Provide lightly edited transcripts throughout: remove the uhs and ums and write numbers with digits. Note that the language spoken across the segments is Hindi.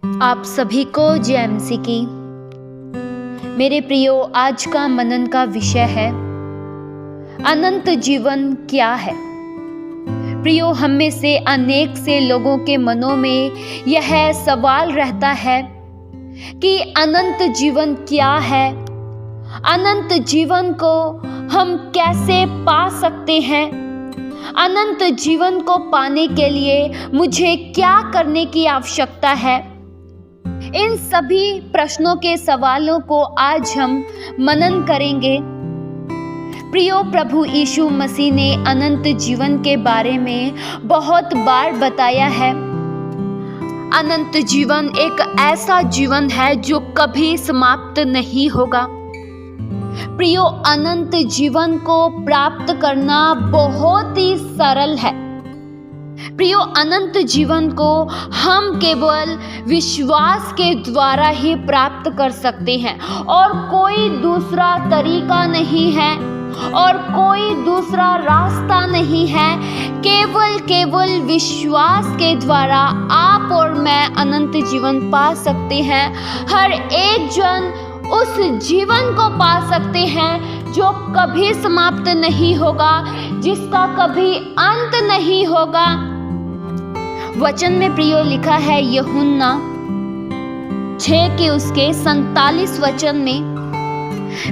आप सभी को जय मसीह की। मेरे प्रियो, आज का मनन का विषय है अनंत जीवन क्या है। प्रियो, हम में से अनेक से लोगों के मनों में यह सवाल रहता है कि अनंत जीवन क्या है, अनंत जीवन को हम कैसे पा सकते हैं, अनंत जीवन को पाने के लिए मुझे क्या करने की आवश्यकता है। इन सभी प्रश्नों के सवालों को आज हम मनन करेंगे। प्रियो, प्रभु यीशु मसीह ने अनंत जीवन के बारे में बहुत बार बताया है। अनंत जीवन एक ऐसा जीवन है जो कभी समाप्त नहीं होगा। प्रियो, अनंत जीवन को प्राप्त करना बहुत ही सरल है। प्रियो, अनंत जीवन को हम केवल विश्वास के द्वारा ही प्राप्त कर सकते हैं और कोई दूसरा तरीका नहीं है और कोई दूसरा रास्ता नहीं है। केवल विश्वास के द्वारा आप और मैं अनंत जीवन पा सकते हैं। हर एक जन उस जीवन को पा सकते हैं जो कभी समाप्त नहीं होगा, जिसका कभी अंत नहीं होगा। वचन में प्रियो लिखा है यूहन्ना 6 के उसके 47 वचन में,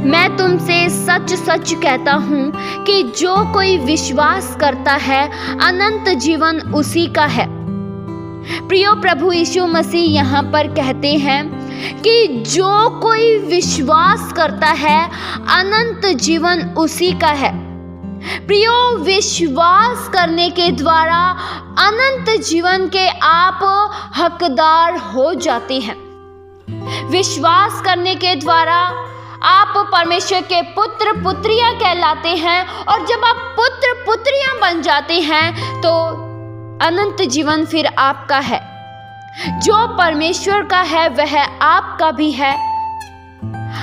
मैं तुमसे सच सच कहता हूँ कि जो कोई विश्वास करता है अनंत जीवन उसी का है। प्रियो, प्रभु यीशु मसीह यहाँ पर कहते हैं कि जो कोई विश्वास करता है अनंत जीवन उसी का है। प्रियो, विश्वास करने के द्वारा अनंत जीवन के आप हकदार हो जाते हैं। विश्वास करने के द्वारा आप परमेश्वर के पुत्र पुत्रियां कहलाते हैं और जब आप पुत्र पुत्रियां बन जाते हैं तो अनंत जीवन फिर आपका है। जो परमेश्वर का है वह आपका भी है।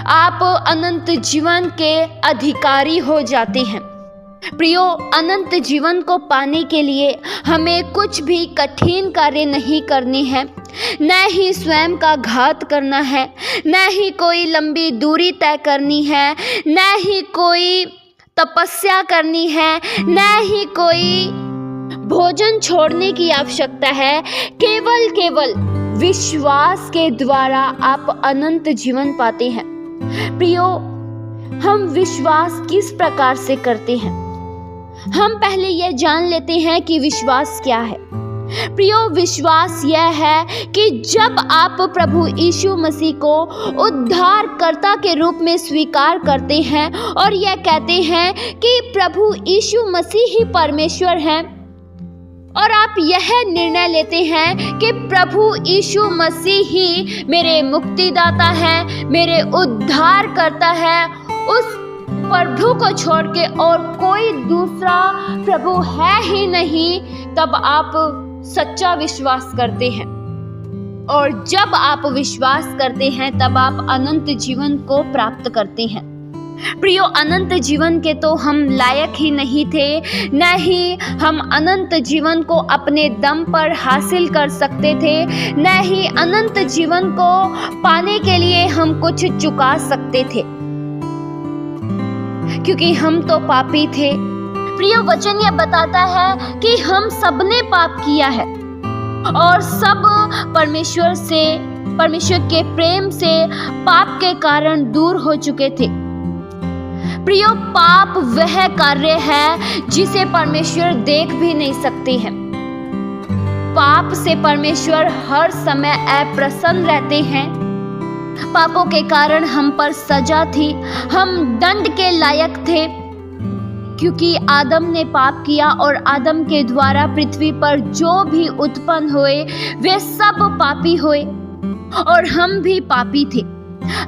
आप अनंत जीवन के अधिकारी हो जाते हैं। प्रियो, अनंत जीवन को पाने के लिए हमें कुछ भी कठिन कार्य नहीं करने हैं, न ही स्वयं का घात करना है, न ही कोई लंबी दूरी तय करनी है, न ही कोई तपस्या करनी है, न ही कोई भोजन छोड़ने की आवश्यकता है। केवल विश्वास के द्वारा आप अनंत जीवन पाते हैं। प्रियो, हम विश्वास किस प्रकार से करते हैं? हम पहले यह जान लेते हैं कि विश्वास क्या है। प्रियो, विश्वास यह है कि जब आप प्रभु यीशु मसीह को उद्धारकर्ता के रूप में स्वीकार करते हैं और यह कहते हैं कि प्रभु यीशु मसीह ही परमेश्वर हैं, और आप यह निर्णय लेते हैं कि प्रभु यीशु मसीह ही मेरे मुक्तिदाता है, मेरे उद्धार करता है, उस प्रभु को छोड़ के और कोई दूसरा प्रभु है ही नहीं, तब आप सच्चा विश्वास करते हैं। और जब आप विश्वास करते हैं तब आप अनंत जीवन को प्राप्त करते हैं। प्रियो, अनंत जीवन के तो हम लायक ही नहीं थे, न ही हम अनंत जीवन को अपने दम पर हासिल कर सकते थे, न ही अनंत जीवन को पाने के लिए हम कुछ चुका सकते थे, क्योंकि हम तो पापी थे। प्रिय, वचन यह बताता है कि हम सबने पाप किया है और सब परमेश्वर के प्रेम से पाप के कारण दूर हो चुके थे। प्रियो, पाप वह कार्य है जिसे परमेश्वर देख भी नहीं सकते हैं। पाप से परमेश्वर हर समय अप्रसन्न रहते हैं। पापों के कारण हम पर सजा थी, हम दंड के लायक थे, क्योंकि आदम ने पाप किया और आदम के द्वारा पृथ्वी पर जो भी उत्पन्न हुए वे सब पापी हुए और हम भी पापी थे।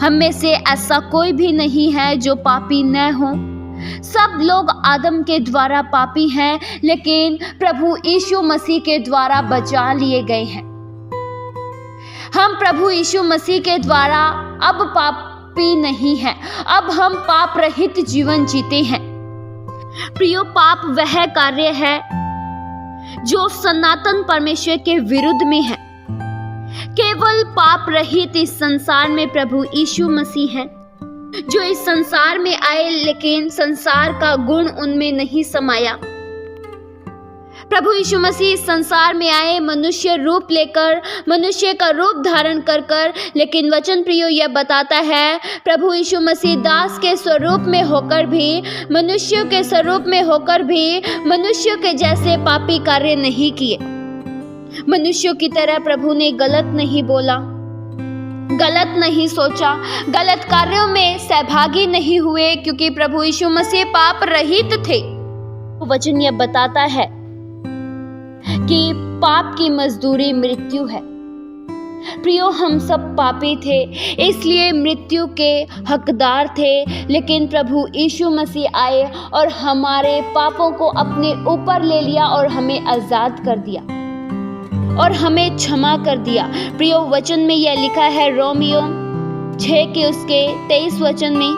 हम में से ऐसा कोई भी नहीं है जो पापी न हो। सब लोग आदम के द्वारा पापी हैं, लेकिन प्रभु यीशु मसीह के द्वारा बचा लिए गए हैं। हम प्रभु यीशु मसीह के द्वारा अब पापी नहीं हैं, अब हम पाप रहित जीवन जीते हैं। प्रियो, पाप वह कार्य है जो सनातन परमेश्वर के विरुद्ध में है, केवल पाप रहित इस संसार में प्रभु यीशु मसीह हैं, जो इस संसार में आए लेकिन संसार का गुण उनमें नहीं समाया। प्रभु यीशु मसीह इस संसार में आए मनुष्य रूप लेकर, मनुष्य का रूप धारण कर, लेकिन वचन प्रियो यह बताता है प्रभु यीशु मसीह दास के स्वरूप में होकर भी, मनुष्य के स्वरूप में होकर भी मनुष्य के जैसे पापी कार्य नहीं किए। मनुष्यों की तरह प्रभु ने गलत नहीं बोला, गलत नहीं सोचा, गलत कार्यों में सहभागी नहीं हुए, क्योंकि प्रभु यीशु मसीह पाप रहित थे। वचन यह बताता है कि पाप की मजदूरी मृत्यु है। प्रियो, हम सब पापी थे, इसलिए मृत्यु के हकदार थे, लेकिन प्रभु यीशु मसीह आए और हमारे पापों को अपने ऊपर ले लिया और हमें आजाद कर दिया और हमें क्षमा कर दिया। प्रियो, वचन में यह लिखा है रोमियो 6 के उसके 23 वचन में,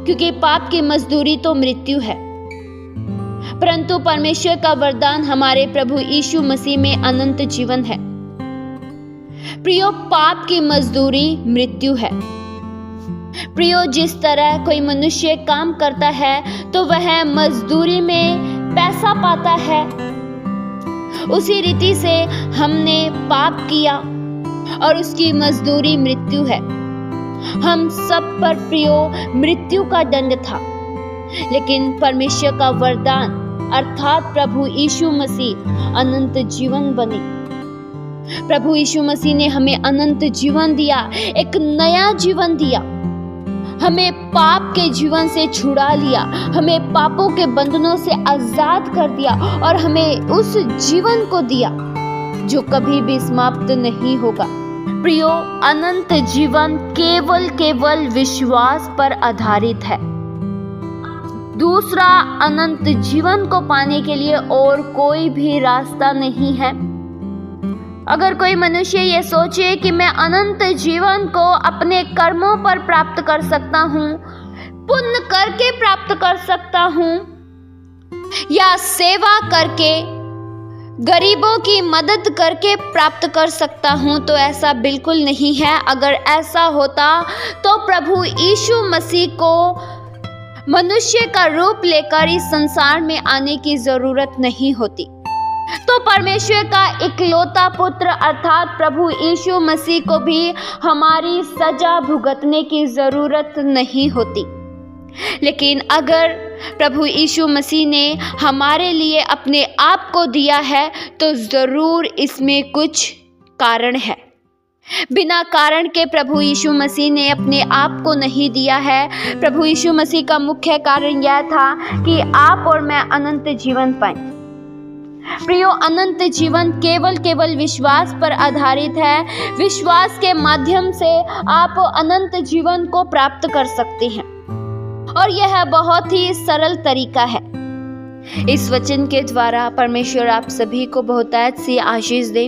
क्योंकि पाप की मजदूरी तो मृत्यु है, परंतु परमेश्वर का वरदान हमारे प्रभु यीशु मसीह में अनंत जीवन है। प्रियो, पाप की मजदूरी मृत्यु है। प्रियो, जिस तरह कोई मनुष्य काम करता है तो वह मजदूरी में पैसा पाता है, उसी रीति से हमने पाप किया और उसकी मजदूरी मृत्यु है। हम सब पर प्रियो मृत्यु का दंड था, लेकिन परमेश्वर का वरदान अर्थात प्रभु यीशु मसीह अनंत जीवन बने। प्रभु यीशु मसीह ने हमें अनंत जीवन दिया, एक नया जीवन दिया, हमें पाप के जीवन से छुड़ा लिया, हमें पापों के बंधनों से आजाद कर दिया और हमें उस जीवन को दिया जो कभी भी समाप्त नहीं होगा। प्रियो, अनंत जीवन केवल विश्वास पर आधारित है। दूसरा अनंत जीवन को पाने के लिए और कोई भी रास्ता नहीं है। अगर कोई मनुष्य ये सोचे कि मैं अनंत जीवन को अपने कर्मों पर प्राप्त कर सकता हूँ, पुण्य करके प्राप्त कर सकता हूँ, या सेवा करके, गरीबों की मदद करके प्राप्त कर सकता हूँ, तो ऐसा बिल्कुल नहीं है। अगर ऐसा होता तो प्रभु यीशु मसीह को मनुष्य का रूप लेकर इस संसार में आने की जरूरत नहीं होती। तो परमेश्वर का इकलौता पुत्र अर्थात प्रभु यीशु मसीह को भी हमारी सजा भुगतने की जरूरत नहीं होती। लेकिन अगर प्रभु यीशु मसीह ने हमारे लिए अपने आप को दिया है तो जरूर इसमें कुछ कारण है। बिना कारण के प्रभु यीशु मसीह ने अपने आप को नहीं दिया है। प्रभु यीशु मसीह का मुख्य कारण यह था कि आप और मैं अनंत जीवन पाएं। प्रियो, अनंत जीवन केवल विश्वास पर आधारित है। विश्वास के माध्यम से आप अनंत जीवन को प्राप्त कर सकते हैं और यह बहुत ही सरल तरीका है। इस वचन के द्वारा परमेश्वर आप सभी को बहुतायत सी आशीष दे।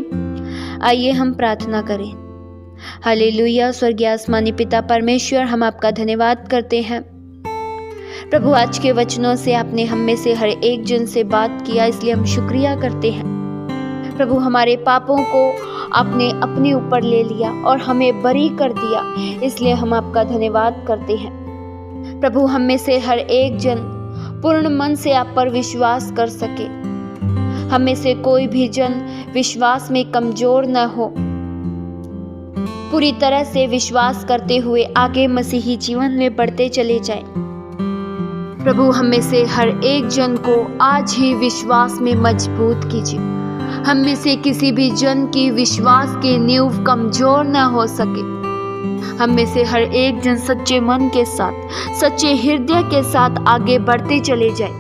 आइए हम प्रार्थना करें। हालेलुया। स्वर्गीय आसमानी पिता परमेश्वर, हम आपका धन्यवाद करते हैं प्रभु, आज के वचनों से आपने हम में से हर एक जन से बात किया, इसलिए हम शुक्रिया करते हैं। प्रभु, हमारे पापों को आपने अपने ऊपर ले लिया और हमें बरी कर दिया, इसलिए हम आपका धन्यवाद करते हैं। प्रभु, हम में से हर एक जन पूर्ण मन से आप पर विश्वास कर सके। हम में से कोई भी जन विश्वास में कमजोर न हो, पूरी तरह से विश्वास करते हुए आगे मसीही जीवन में बढ़ते चले जाएं। प्रभु, हम में से हर एक जन को आज ही विश्वास में मजबूत कीजिए। हम में से किसी भी जन की विश्वास की नींव कमजोर न हो सके। हम में से हर एक जन सच्चे मन के साथ, सच्चे हृदय के साथ आगे बढ़ते चले जाए।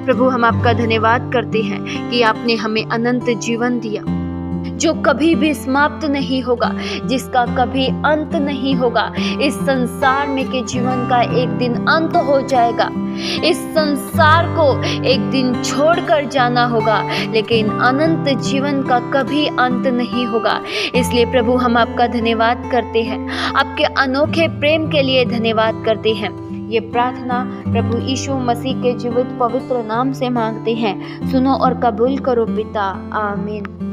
प्रभु, हम आपका धन्यवाद करते हैं कि आपने हमें अनंत जीवन दिया, जो कभी भी समाप्त नहीं होगा, जिसका कभी अंत नहीं होगा। इस संसार में के जीवन का एक दिन अंत हो जाएगा। इस संसार को एक दिन छोड़कर जाना होगा, लेकिन अनंत जीवन का कभी अंत नहीं होगा। इसलिए प्रभु, हम आपका धन्यवाद करते हैं, आपके अनोखे प्रेम के लिए धन्यवाद करते हैं। ये प्रार्थना प्रभु यीशु मसीह के जीवित पवित्र नाम से मांगते हैं। सुनो और कबूल करो पिता। आमीन।